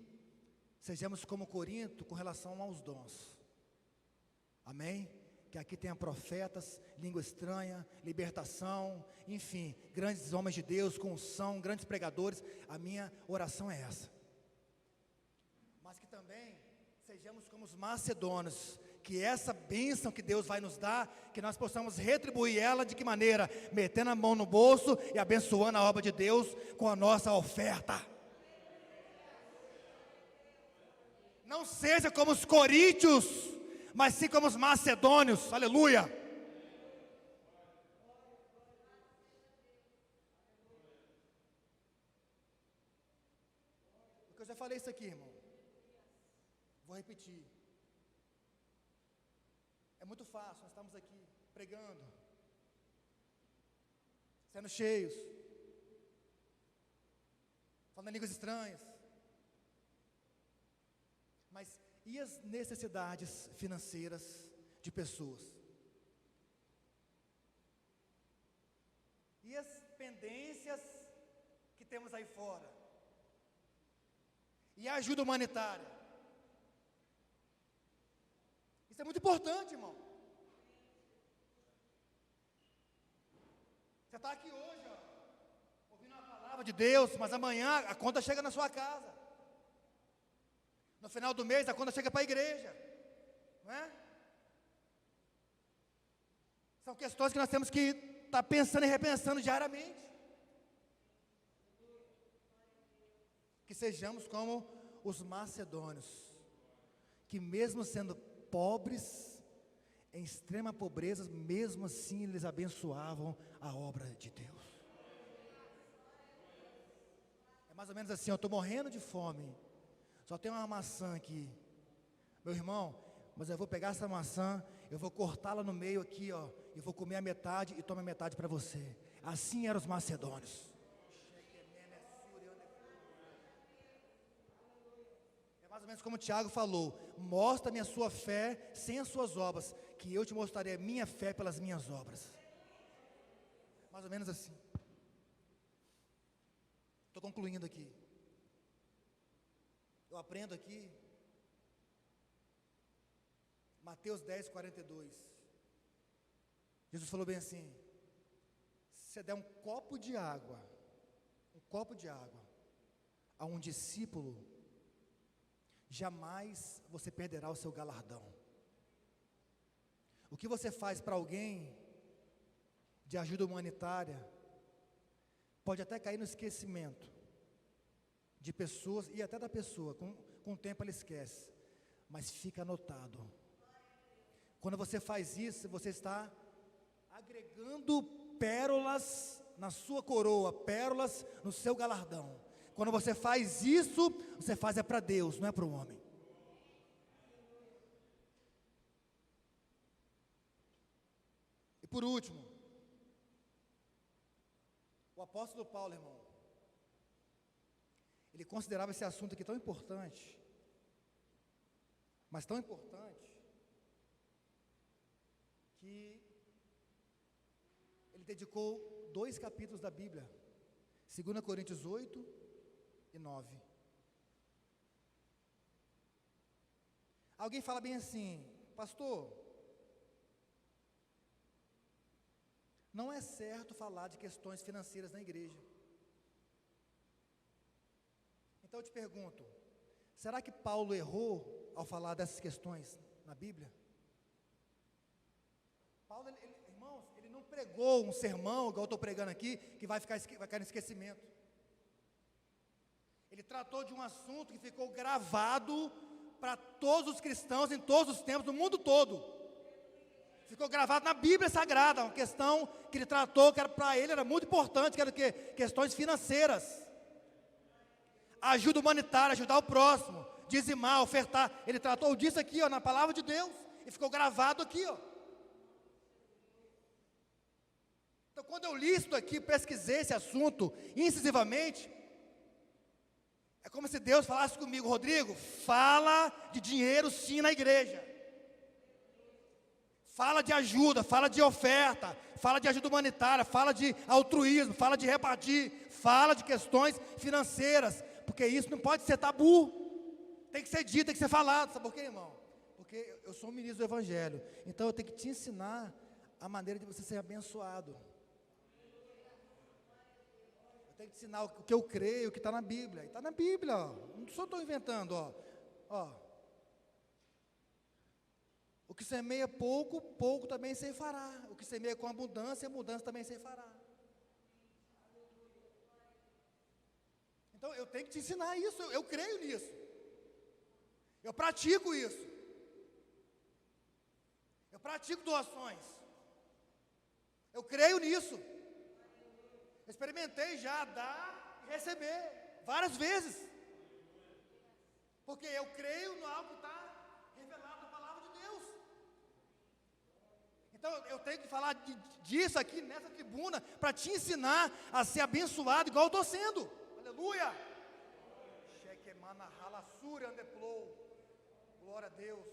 sejamos como Corinto com relação aos dons. Amém? Que aqui tenha profetas, língua estranha, libertação, enfim, grandes homens de Deus com unção, grandes pregadores. A minha oração é essa. Mas que também sejamos como os macedônios, que essa bênção que Deus vai nos dar, que nós possamos retribuir ela de que maneira? Metendo a mão no bolso e abençoando a obra de Deus com a nossa oferta. Não seja como os coríntios, mas sim como os macedônios, aleluia. Porque eu já falei isso aqui, irmão. Vou repetir. É muito fácil, nós estamos aqui pregando, sendo cheios, falando línguas estranhas. Mas e as necessidades financeiras de pessoas? E as pendências que temos aí fora? E a ajuda humanitária? Isso é muito importante, irmão. Você está aqui hoje, ó, ouvindo a palavra de Deus, mas amanhã a conta chega na sua casa. No final do mês a conta chega para a igreja, não é? São questões que nós temos que estar pensando e repensando diariamente. Que sejamos como os macedônios, que mesmo sendo pobres, em extrema pobreza, mesmo assim eles abençoavam a obra de Deus. É mais ou menos assim: eu estou morrendo de fome, só tem uma maçã aqui, meu irmão, mas eu vou pegar essa maçã, eu vou cortá-la no meio aqui, ó, e vou comer a metade e toma a metade para você. Assim eram os macedônios. É mais ou menos como o Tiago falou: mostra-me a sua fé sem as suas obras, que eu te mostrarei a minha fé pelas minhas obras. Mais ou menos assim. Estou concluindo aqui. Eu aprendo aqui, Mateus 10, 42. Jesus falou bem assim: se você der um copo de água a um discípulo, jamais você perderá o seu galardão. O que você faz para alguém de ajuda humanitária pode até cair no esquecimento de pessoas e até da pessoa, com o tempo ela esquece, mas fica anotado. Quando você faz isso, você está agregando pérolas na sua coroa, pérolas no seu galardão. Quando você faz isso, você faz para Deus, não é para o homem. E por último, o apóstolo Paulo, irmão, ele considerava esse assunto aqui tão importante, mas tão importante, que ele dedicou 2 capítulos da Bíblia, 2 Coríntios 8 e 9. Alguém fala bem assim: pastor, não é certo falar de questões financeiras na igreja. Então eu te pergunto, será que Paulo errou ao falar dessas questões na Bíblia? Paulo, irmãos, ele não pregou um sermão, igual eu estou pregando aqui, que vai cair no esquecimento. Ele tratou de um assunto que ficou gravado para todos os cristãos em todos os tempos, no mundo todo. Ficou gravado na Bíblia Sagrada, uma questão que ele tratou, que para ele era muito importante, que era o quê? Questões financeiras. Ajuda humanitária, ajudar o próximo, dizimar, ofertar. Ele tratou disso aqui, ó, na palavra de Deus, e ficou gravado aqui, ó. Então, quando eu li isso aqui, pesquisei esse assunto incisivamente, é como se Deus falasse comigo: Rodrigo, fala de dinheiro sim na igreja. Fala de ajuda, fala de oferta, fala de ajuda humanitária, fala de altruísmo, fala de repartir, fala de questões financeiras, porque isso não pode ser tabu, tem que ser dito, tem que ser falado. Sabe por quê, irmão? Porque eu sou um ministro do Evangelho, então eu tenho que te ensinar a maneira de você ser abençoado. Eu tenho que te ensinar o que eu creio, o que está na Bíblia. Está na Bíblia, ó. Não só estou inventando, ó. O que semeia pouco, pouco também ceifará. O que semeia com abundância, abundância também ceifará. Então eu tenho que te ensinar isso, eu creio nisso. Eu pratico isso. Eu pratico doações. Eu creio nisso. Experimentei já dar e receber várias vezes. Porque eu creio no algo que está revelado na palavra de Deus. Então eu tenho que falar disso aqui nessa tribuna para te ensinar a ser abençoado igual eu estou sendo. Aleluia! Glória a Deus.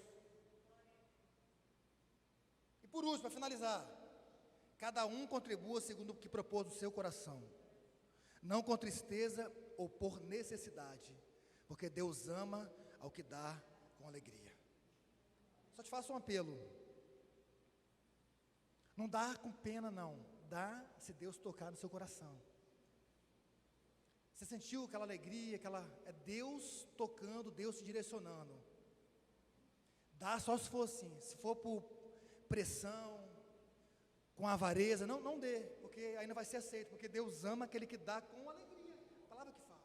E por último, para finalizar, cada um contribua segundo o que propôs no seu coração, não com tristeza ou por necessidade, porque Deus ama ao que dá com alegria. Só te faço um apelo. Não dá com pena, não. Dá se Deus tocar no seu coração. Você sentiu aquela alegria, é Deus tocando, Deus te direcionando. Dá só se for assim. Se for por pressão, com avareza, não dê, porque aí não vai ser aceito, porque Deus ama aquele que dá com alegria. A palavra que fala.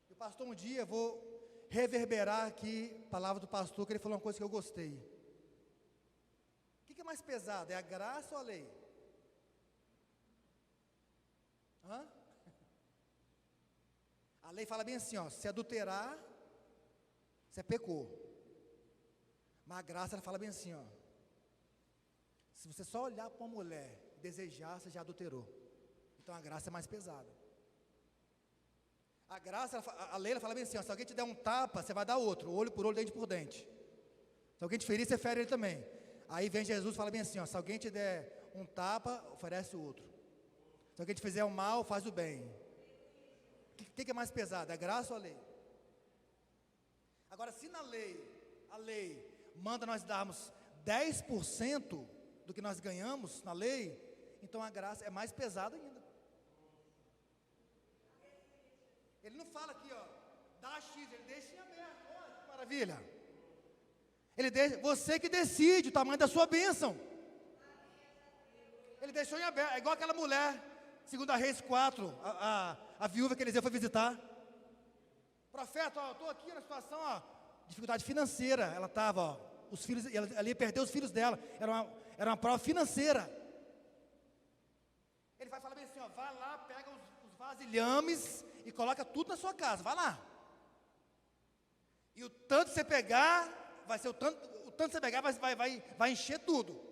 E o pastor, um dia, vou reverberar aqui a palavra do pastor, que ele falou uma coisa que eu gostei. O que é mais pesado? É a graça ou a lei? Hã? A lei fala bem assim, ó, se adulterar, você pecou. Mas a graça, ela fala bem assim, ó, se você só olhar para uma mulher e desejar, você já adulterou. Então a graça é mais pesada. A graça, a lei, ela fala bem assim, ó, se alguém te der um tapa, você vai dar outro, olho por olho, dente por dente. Se alguém te ferir, você fere ele também. Aí vem Jesus e fala bem assim, ó, se alguém te der um tapa, oferece o outro. Se alguém te fizer o mal, faz o bem. O que é mais pesado, a graça ou a lei? Agora, se na lei, a lei manda nós darmos 10% do que nós ganhamos na lei, então a graça é mais pesada ainda. Ele não fala aqui, ó, dá X, ele deixa em aberto. Olha que maravilha. Ele deixa, você que decide o tamanho da sua bênção. Ele deixou em aberto, é igual aquela mulher, 2 Reis 4, a viúva que Eliseu foi visitar. Profeta, ó, eu estou aqui na situação, ó, dificuldade financeira. Ela estava, ó, os filhos, ela ia perder os filhos dela. Era uma prova financeira. Ele vai falar bem assim, ó, vai lá, pega os vasilhames e coloca tudo na sua casa, vai lá. E o tanto que você pegar, vai ser o tanto que você pegar, vai encher tudo.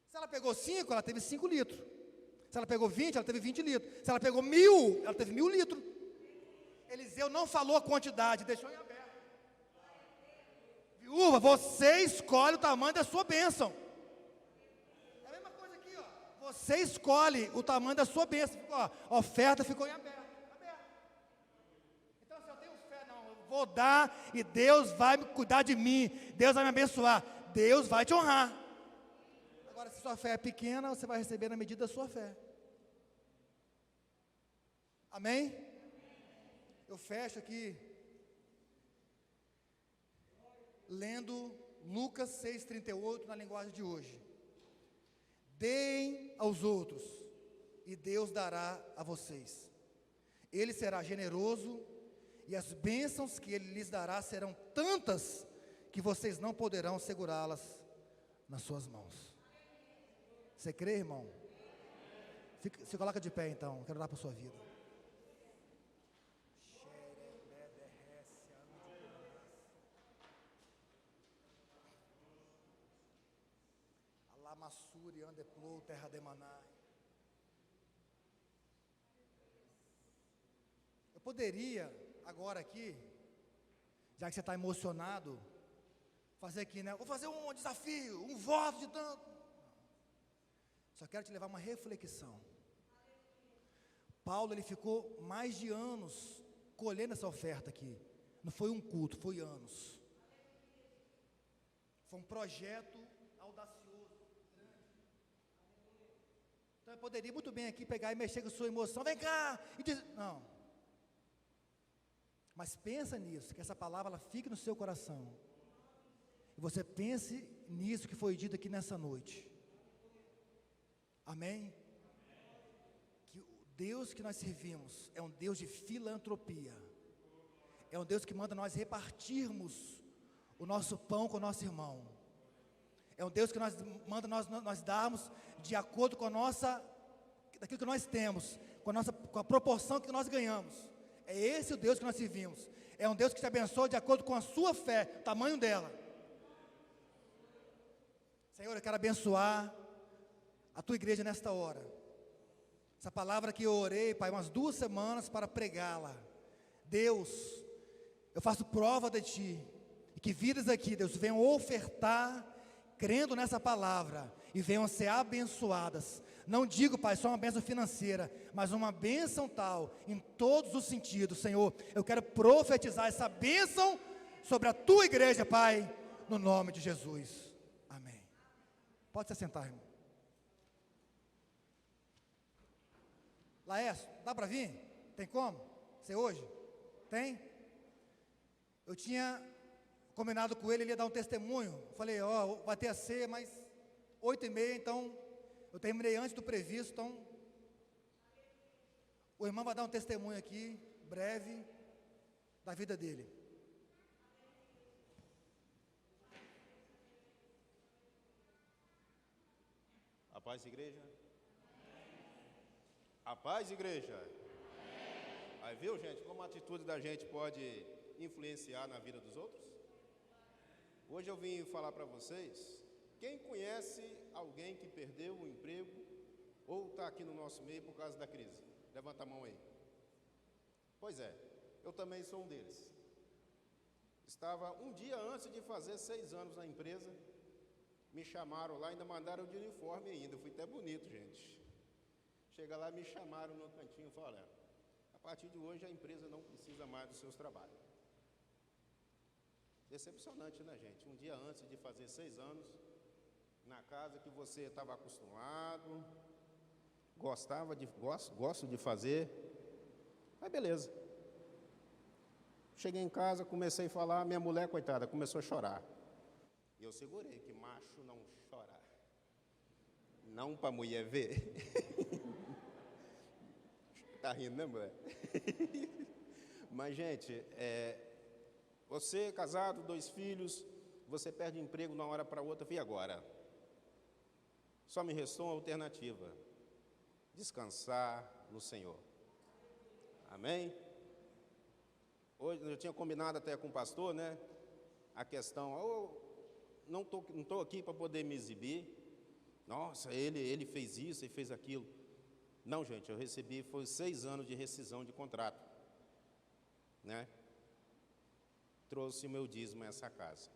Se ela pegou 5, ela teve 5 litros. Se ela pegou 20, ela teve 20 litros. Se ela pegou 1000, ela teve 1000 litros. Eliseu não falou a quantidade, deixou em aberto. Viúva, você escolhe o tamanho da sua bênção. É a mesma coisa aqui, ó. Você escolhe o tamanho da sua bênção. Ó, a oferta ficou em aberto. Então, se eu tenho fé, não, eu vou dar e Deus vai cuidar de mim. Deus vai me abençoar. Deus vai te honrar. Agora, se sua fé é pequena, você vai receber na medida da sua fé. Amém? Eu fecho aqui lendo Lucas 6,38 na linguagem de hoje. Deem aos outros e Deus dará a vocês. Ele será generoso e as bênçãos que Ele lhes dará serão tantas que vocês não poderão segurá-las nas suas mãos. Você crê, irmão? Se coloca de pé então, quero orar para a sua vida. Alamassuri, Andeplou, terra de Manai. Eu poderia, agora aqui, já que você está emocionado, fazer aqui, né? Vou fazer um desafio, um voto de tanto. Só quero te levar a uma reflexão. Paulo, ele ficou mais de anos colhendo essa oferta aqui. Não foi um culto, foi anos. Foi um projeto audacioso, grande. Então eu poderia muito bem aqui pegar e mexer com a sua emoção. Vem cá! E dizer, não. Mas pensa nisso, que essa palavra ela fique no seu coração. E você pense nisso que foi dito aqui nessa noite. Amém? Que o Deus que nós servimos é um Deus de filantropia. É um Deus que manda nós repartirmos o nosso pão com o nosso irmão. É um Deus que manda nós darmos de acordo com daquilo que nós temos, com a proporção que nós ganhamos. É esse o Deus que nós servimos. É um Deus que te abençoa de acordo com a sua fé, o tamanho dela. Senhor, eu quero abençoar a tua igreja nesta hora. Essa palavra que eu orei, Pai, umas 2 semanas para pregá-la. Deus, eu faço prova de Ti. E que vidas aqui, Deus, venham ofertar, crendo nessa palavra, e venham ser abençoadas. Não digo, Pai, só uma bênção financeira, mas uma bênção tal, em todos os sentidos, Senhor. Eu quero profetizar essa bênção sobre a Tua igreja, Pai, no nome de Jesus. Amém. Pode se sentar, irmão. Laércio, dá para vir? Tem como? Você hoje? Tem? Eu tinha combinado com ele ia dar um testemunho. Falei, vai ter a ceia, mas 8h30, então eu terminei antes do previsto, então o irmão vai dar um testemunho aqui, breve, da vida dele. A paz, igreja? A paz, igreja? Aí viu, gente, como a atitude da gente pode influenciar na vida dos outros? Hoje eu vim falar para vocês, quem conhece alguém que perdeu o emprego ou está aqui no nosso meio por causa da crise? Levanta a mão aí. Pois é, eu também sou um deles. Estava um dia antes de fazer 6 anos na empresa, me chamaram lá, ainda mandaram de uniforme ainda, eu fui até bonito, gente. Chega lá, me chamaram no cantinho e falaram, a partir de hoje a empresa não precisa mais dos seus trabalhos. Decepcionante, né, gente? Um dia antes de fazer 6 anos, na casa que você estava acostumado, gosto de fazer, mas beleza. Cheguei em casa, comecei a falar, minha mulher, coitada, começou a chorar. E eu segurei, que macho não chora. Não para mulher ver. Tá rindo, né, mulher? Mas, gente, você casado, 2 filhos, você perde emprego de uma hora para outra, e agora? Só me restou uma alternativa, descansar no Senhor. Amém? Hoje, eu tinha combinado até com o pastor, né, a questão, não tô aqui para poder me exibir, nossa, ele fez isso, ele fez aquilo. Não, gente, eu recebi, foi 6 anos de rescisão de contrato, né? Trouxe o meu dízimo a essa casa.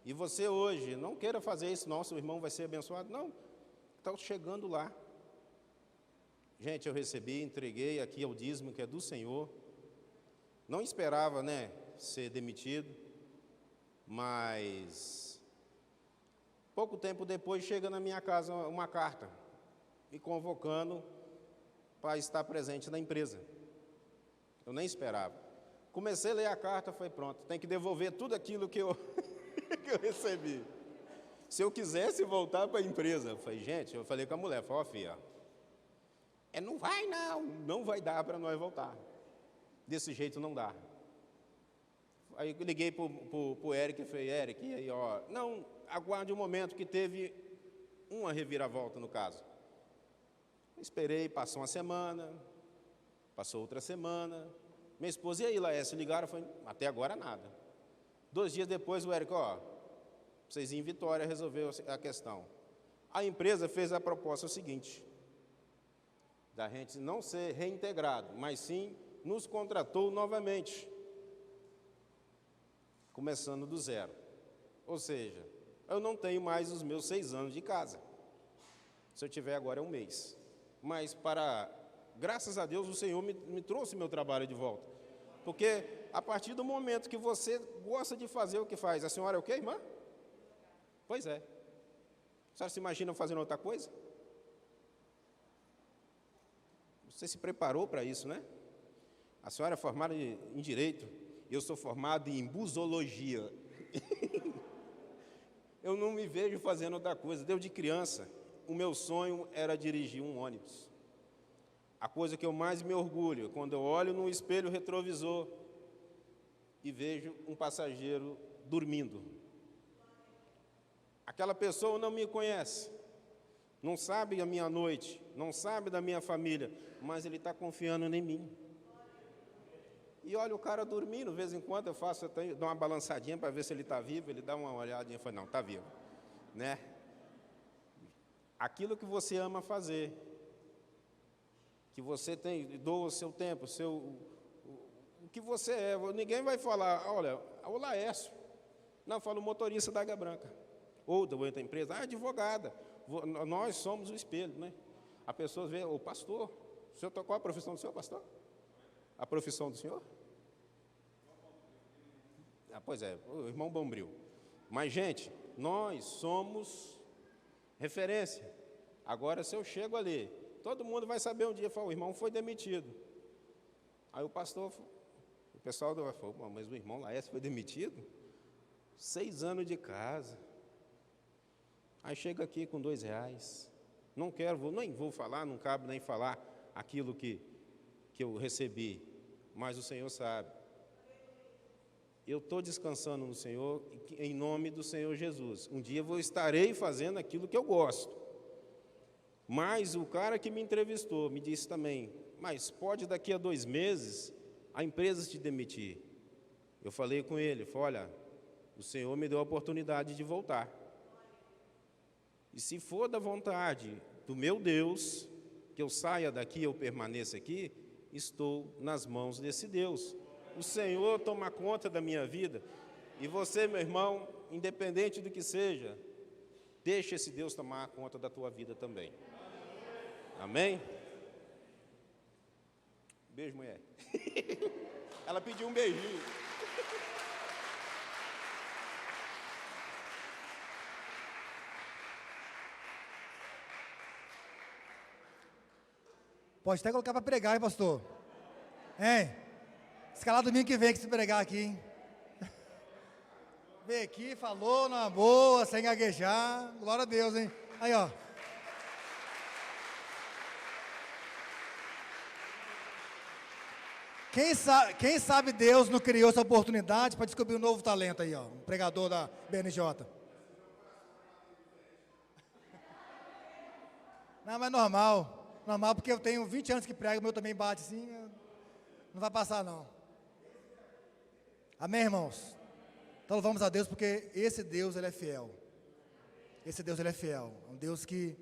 E você hoje, não queira fazer isso, nosso irmão vai ser abençoado. Não, está chegando lá. Gente, eu recebi, entreguei aqui o dízimo que é do Senhor. Não esperava, né, ser demitido, mas pouco tempo depois chega na minha casa uma carta me convocando para estar presente na empresa. Eu nem esperava. Comecei a ler a carta, foi pronto, tem que devolver tudo aquilo que eu, que eu recebi. Se eu quisesse voltar para a empresa, eu falei com a mulher, filha, não vai dar para nós voltar. Desse jeito não dá. Aí eu liguei para o Eric e falei, Eric, e aí, ó, não, aguarde um momento que teve uma reviravolta no caso. Esperei, passou uma semana, passou outra semana. Minha esposa, e aí, Laércio, ligaram, eu falei, até agora nada. 2 dias depois, o Eric, ó, vocês em Vitória resolveu a questão. A empresa fez a proposta seguinte, da gente não ser reintegrado, mas sim nos contratou novamente, começando do zero. Ou seja, eu não tenho mais os meus 6 anos de casa. Se eu tiver agora é 1 mês. Mas graças a Deus, o Senhor me trouxe meu trabalho de volta. Porque a partir do momento que você gosta de fazer o que faz, a senhora é o quê, irmã? Pois é. A senhora se imagina fazendo outra coisa? Você se preparou para isso, né? A senhora é formada em Direito, eu sou formado em Busologia. Eu não me vejo fazendo outra coisa. Desde criança, o meu sonho era dirigir um ônibus. A coisa que eu mais me orgulho é quando eu olho no espelho retrovisor e vejo um passageiro dormindo. Aquela pessoa não me conhece, não sabe a minha noite, não sabe da minha família, mas ele está confiando em mim. E olha o cara dormindo, de vez em quando eu dou uma balançadinha para ver se ele está vivo, ele dá uma olhadinha e fala, não, está vivo. Né? Aquilo que você ama fazer, que você doa o seu tempo, o que você é, ninguém vai falar, olha, o Laércio, não, fala o motorista da Águia Branca, ou da outra empresa, advogada, nós somos o espelho, né? A pessoa vê, o pastor, qual a profissão do senhor, pastor? A profissão do senhor? Pois é, o irmão Bombril. Mas, gente, nós somos referência. Agora, se eu chego ali, todo mundo vai saber um dia, o irmão foi demitido. Aí o pastor, o pessoal falou, mas o irmão Laércio foi demitido? 6 anos de casa. Aí chega aqui com R$2. Não quero, nem vou falar, não cabe nem falar aquilo que eu recebi, mas o Senhor sabe. Eu estou descansando no Senhor, em nome do Senhor Jesus. Um dia eu estarei fazendo aquilo que eu gosto. Mas o cara que me entrevistou me disse também, mas pode daqui a 2 meses a empresa te demitir. Eu falei com ele, olha, o Senhor me deu a oportunidade de voltar. E se for da vontade do meu Deus, que eu saia daqui, eu permaneça aqui, estou nas mãos desse Deus. O Senhor toma conta da minha vida. E você, meu irmão, independente do que seja, deixa esse Deus tomar conta da tua vida também. Amém? Beijo, mulher. Ela pediu um beijinho. Pode até colocar para pregar, hein, pastor? Hein? Escalar domingo que vem que se pregar aqui, hein? Veio aqui, falou na boa, sem gaguejar. Glória a Deus, hein? Aí, ó. Quem sabe Deus não criou essa oportunidade para descobrir um novo talento aí, ó. Um pregador da BNJ. Não, mas normal. Normal, porque eu tenho 20 anos que prego, o meu também bate assim. Não vai passar, não. Amém, irmãos? Então louvamos a Deus, porque esse Deus, Ele é fiel. Esse Deus, Ele é fiel. É um Deus que,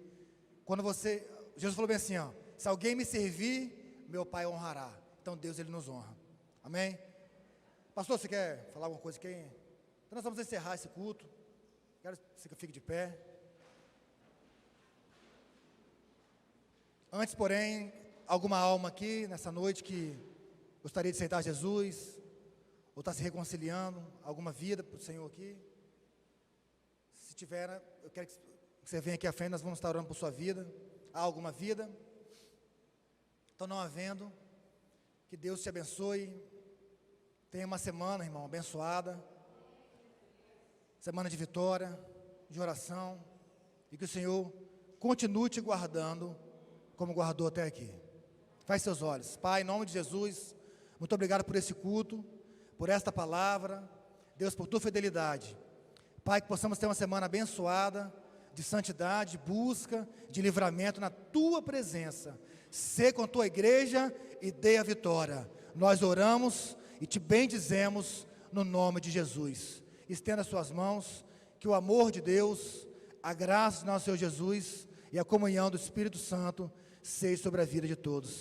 quando você... Jesus falou bem assim, ó, se alguém me servir, meu Pai honrará. Então Deus, Ele nos honra. Amém? Pastor, você quer falar alguma coisa aqui? Então nós vamos encerrar esse culto. Quero que você fique de pé. Antes, porém, alguma alma aqui, nessa noite, que gostaria de aceitar Jesus, ou está se reconciliando, alguma vida para o Senhor aqui? Se tiver, eu quero que você venha aqui à frente, nós vamos estar orando por sua vida. Há alguma vida? Então, não havendo, que Deus te abençoe. Tenha uma semana, irmão, abençoada. Semana de vitória, de oração. E que o Senhor continue te guardando, como guardou até aqui. Feche seus olhos. Pai, em nome de Jesus, muito Muito obrigado por esse culto, por esta palavra, Deus, por tua fidelidade. Pai, que possamos ter uma semana abençoada, de santidade, de busca, de livramento na tua presença. Sê com a tua igreja e dê a vitória. Nós oramos e te bendizemos no nome de Jesus. Estenda as suas mãos, que o amor de Deus, a graça de nosso Senhor Jesus e a comunhão do Espírito Santo seja sobre a vida de todos.